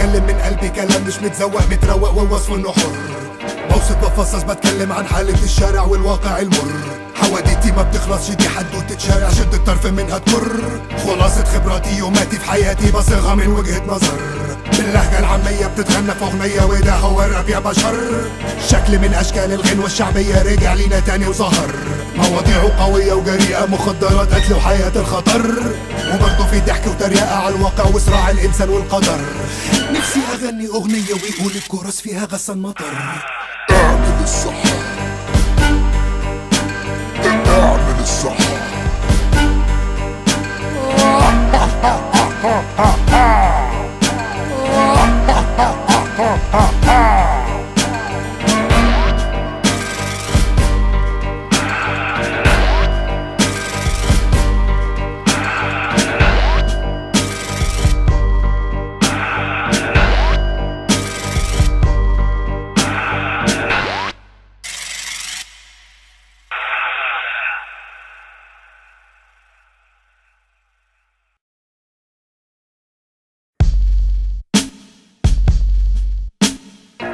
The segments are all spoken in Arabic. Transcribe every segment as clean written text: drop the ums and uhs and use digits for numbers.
بتكلم من قلبي، كلام مش متزوق، متروق ووصف انه حر. بوصف بفصص، بتكلم عن حالة الشارع والواقع المر. حواديتي ما بتخلصش، دي حدوتة شارع، شد الطرف منها تمر. خلاصة خبراتي يوماتي في حياتي بصيغها من وجهة نظر. باللهجة العامية بتتغنى في أغنية، وده هو الراب يا بشر. شكل من أشكال الغنوة الشعبية رجع لينا تاني وظهر. مواضيعه قوية وجريئة، مخدرات، قتل وحياة الخطر. وبرضه في ضحك وتريقة على الواقع وصراع الإنسان والقدر. نفسي أغني أغنية ويقول الكورس فيها غسان مطر. اعمل الصح، اعمل الصح.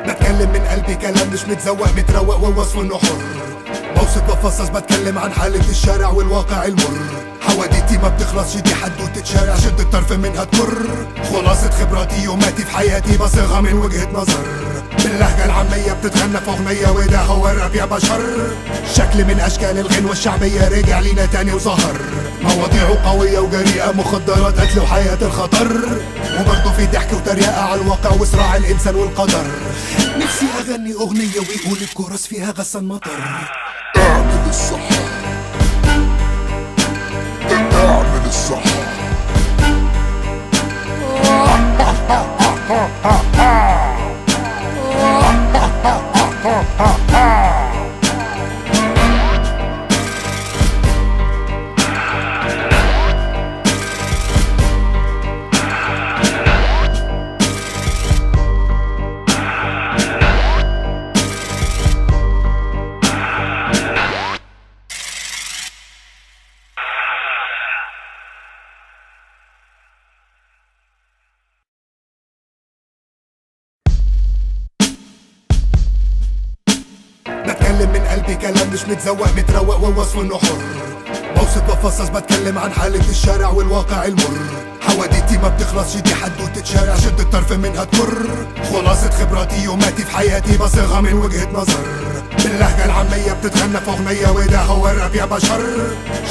بتكلم من قلبي، كلام مش متزوق، متروق ووصف انه حر. بوصف بفصص، بتكلم عن حالة الشارع والواقع المر. حواديتي ما بتخلصش، دي حدوتة شارع، شد الطرف منها تمر. خلاصة خبراتي يوماتي في حياتي بصيغها من وجهة نظر. باللهجة العامية بتتغنى في أغنية، وده هو الراب يا بشر. شكل من أشكال الغنوة الشعبية رجع لينا تاني وظهر. مواضيعه قوية وجريئة، مخدرات، قتل وحياة الخطر. وبرضه في ضحك وتريقة على الواقع وصراع الإنسان والقدر. نفسي أغني أغنية ويقول الكورس فيها غسان مطر. اعمل الصح، اعمل الصح. بتكلم من قلبي، كلام مش متزوق، متروق ووصف انه حر. بوصف بفصص، بتكلم عن حالة الشارع والواقع المر. حواديتي ما بتخلصش، دي حدوتة شارع، شد الطرف منها تمر. خلاصة خبراتي يوماتي في حياتي بصيغها من وجهة نظر. باللهجة العامية بتتغنى في أغنية، وده هو الراب يا بشر.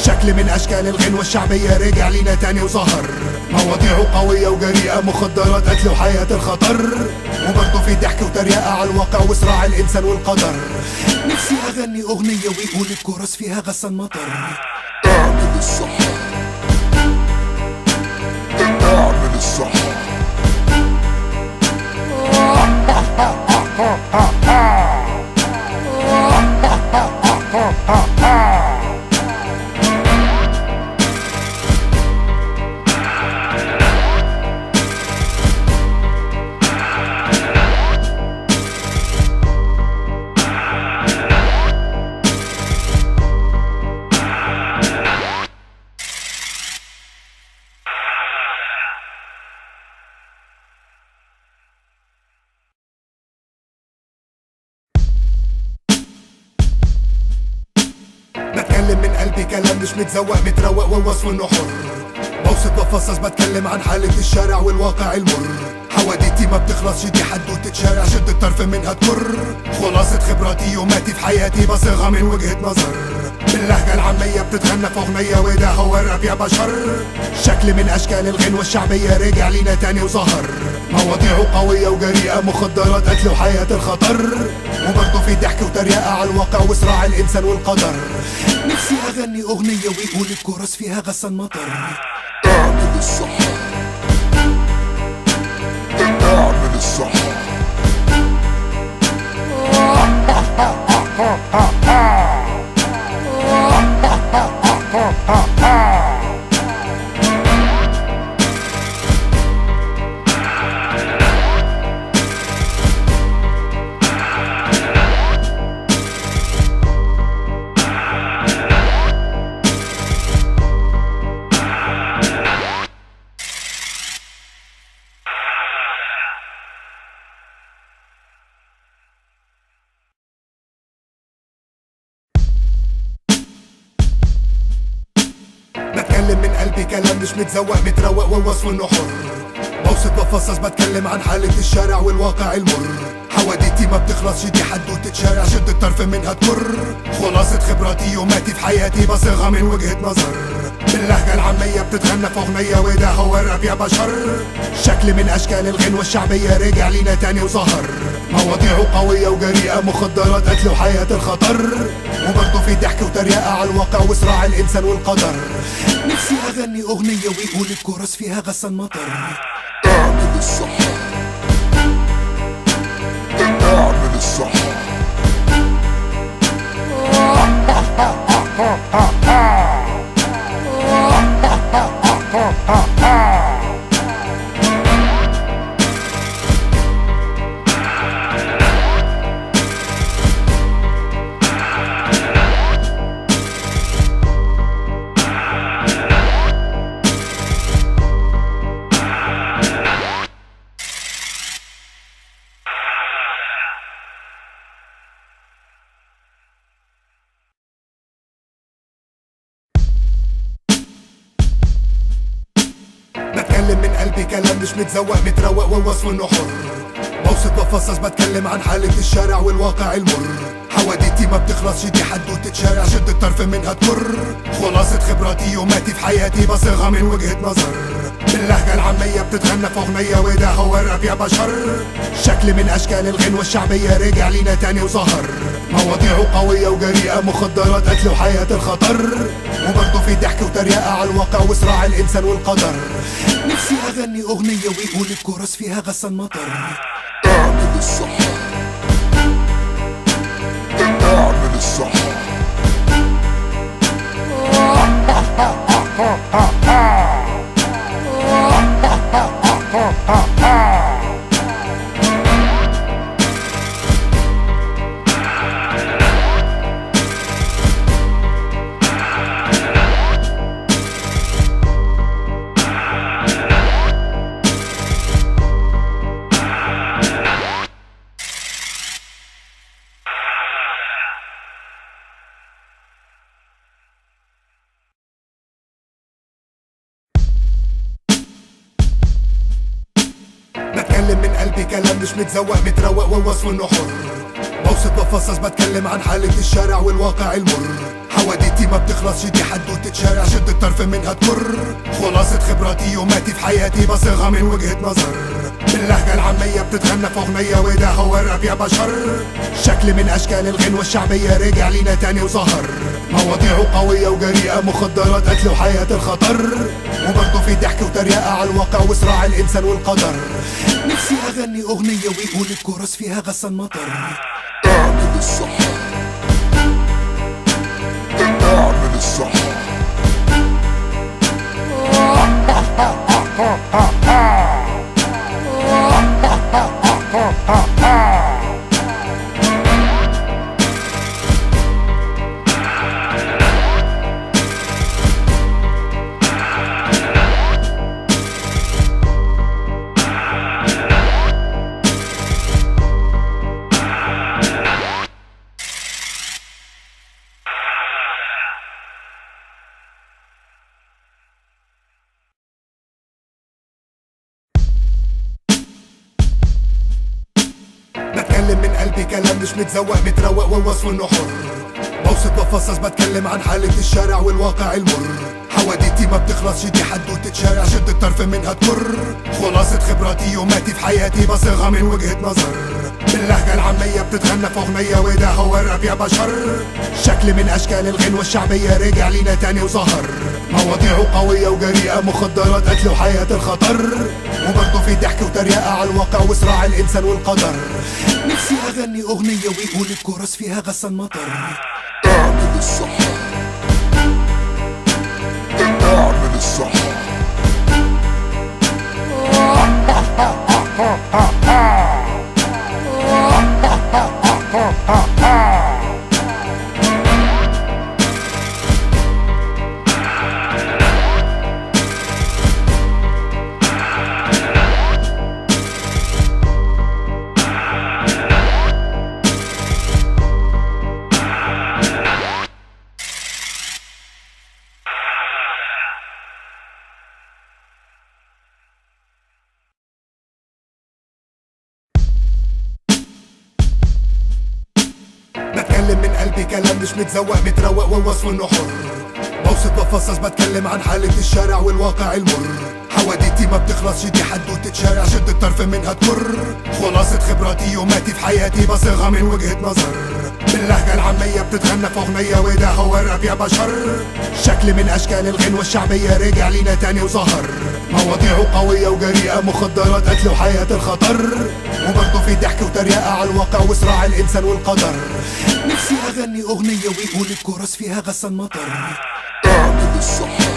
شكل من أشكال الغنوة الشعبية رجع لينا تاني وظهر. مواضيعه قوية وجريئة، مخدرات، قتل وحياة الخطر. وبرضه في ضحك وتريقة على الواقع وصراع الإنسان والقدر. نفسي أغني أغنية ويقول الكورس فيها غسان مطر. اعمل الصح، اعمل الصح. بتكلم من قلبي، كلام مش متزوق، متروق ووصف انه حر. بوصف بفصص، بتكلم عن حالة الشارع والواقع المر. حواديتي ما بتخلصش، دي حدوتة شارع، شد الطرف منها تمر. خلاصة خبراتي يوماتي في حياتي بصيغها من وجهة نظر. باللهجة العامية بتتغنى في أغنية، وده هو الراب يا بشر. شكل من أشكال الغنوة الشعبية رجع لينا تاني وظهر. مواضيعه قوية وجريئة، مخدرات، قتل وحياة الخطر. وبرضه في ضحك وتريقة على الواقع وصراع الإنسان والقدر. نفسي أغني أغنية ويقول الكورس فيها غسان مطر. اعمل الصح، اعمل الصح. قلبي كلام مش متزوق متروق والوصف انه حر. بوصف بفصص بتكلم عن حالة الشارع والواقع المر. حواديتي ما بتخلصش دي حدوتة شارع شد الطرف منها تمر. خلاصة خبراتي يوماتي في حياتي بصيغها من وجهة نظر. باللهجة العامية بتتغنى في أغنية وده هو الراب يا بشر. شكل من أشكال الغنوة الشعبية رجع لينا تاني وظهر. مواضيعه قوية وجريئة مخدرات قتل وحياة الخطر. وبرضه في ضحك وتريقة على الواقع وصراع الإنسان والقدر. نفسي أغني أغنية ويقول الكورس فيها غسان مطر. اعمل الصح، اعمل الصح. بتكلم من قلبي كلام مش متزوق متروق والوصف انه حر. بوصف بفصص بتكلم عن حالة الشارع والواقع المر. حواديتي ما بتخلصش دي حدوتة شارع شد الطرف منها تمر. خلاصة خبراتي يوماتي في حياتي بصيغها من وجهة نظر. باللهجة العامية بتتغنى في أغنية وده هو الراب يا بشر. شكل من أشكال الغنوة الشعبية رجع لينا تاني وظهر. مواضيعه قوية وجريئة مخدرات قتل وحياة الخطر. وبرضه في ضحك وتريقة على الواقع وصراع الإنسان والقدر. نفسي أغني أغنية ويقول الكورس فيها غسان مطر. اعمل الصح، اعمل الصح. بتكلم من قلبي كلام مش متزوق متروق والوصف انه حر. بوصف بفصص بتكلم عن حالة الشارع والواقع المر. حواديتي ما بتخلصش دي حدوتة شارع شد الطرف منها تمر. خلاصة خبراتي يوماتي في حياتي بصيغها من وجهة نظر. باللهجة العامية بتتغنى في أغنية وده هو الراب يا بشر. شكل من أشكال الغنوة الشعبية رجع لينا تاني وظهر. مواضيعه قوية وجريئة مخدرات قتل وحياة الخطر. وبرضه في ضحك وتريقة على الواقع وصراع الإنسان والقدر. نفسي أغني أغنية ويقول الكورس فيها غسان مطر. اعمل الصح، اعمل الصح. بتكلم من قلبي كلام مش متزوق متروق والوصف انه حر. بوصف بفصص بتكلم عن حالة الشارع والواقع المر. حواديتي ما بتخلصش دي حدوتة شارع شد الطرف منها تمر. خلاصة خبراتي يوماتي في حياتي بصيغها من وجهة نظر. باللهجة العامية بتتغنى في أغنية وده هو الراب يا بشر. شكل من أشكال الغنوة الشعبية رجع لينا تاني وظهر. مواضيعه قوية وجريئة مخدرات قتل وحياة الخطر. وبرضه في ضحك وتريقة على الواقع وصراع الإنسان والقدر. نفسي أغني أغنية ويقول الكورس فيها غسان مطر. اعمل الصح، اعمل الصح. من قلبي كلام مش متزوق متروق ووصف انه حر. بوصف بفصص بتكلم عن حالة الشارع والواقع المر. حواديتي ما بتخلصش دي حدوتة شارع شد الطرف منها تمر. خلاصة خبراتي يوماتي في حياتي بصيغها من وجهة نظر. باللهجة العامية بتتغنى في أغنية وده هو الراب يا بشر. شكل من أشكال الغنوة الشعبية رجع لينا تاني وظهر. مواضيعه قوية وجريئة مخدرات قتل وحياة الخطر. وبرضه في ضحك وتريقة على الواقع وصراع الإنسان والقدر. نفسي أغني أغنية ويقول الكورس فيها غسان مطر. اعمل الصح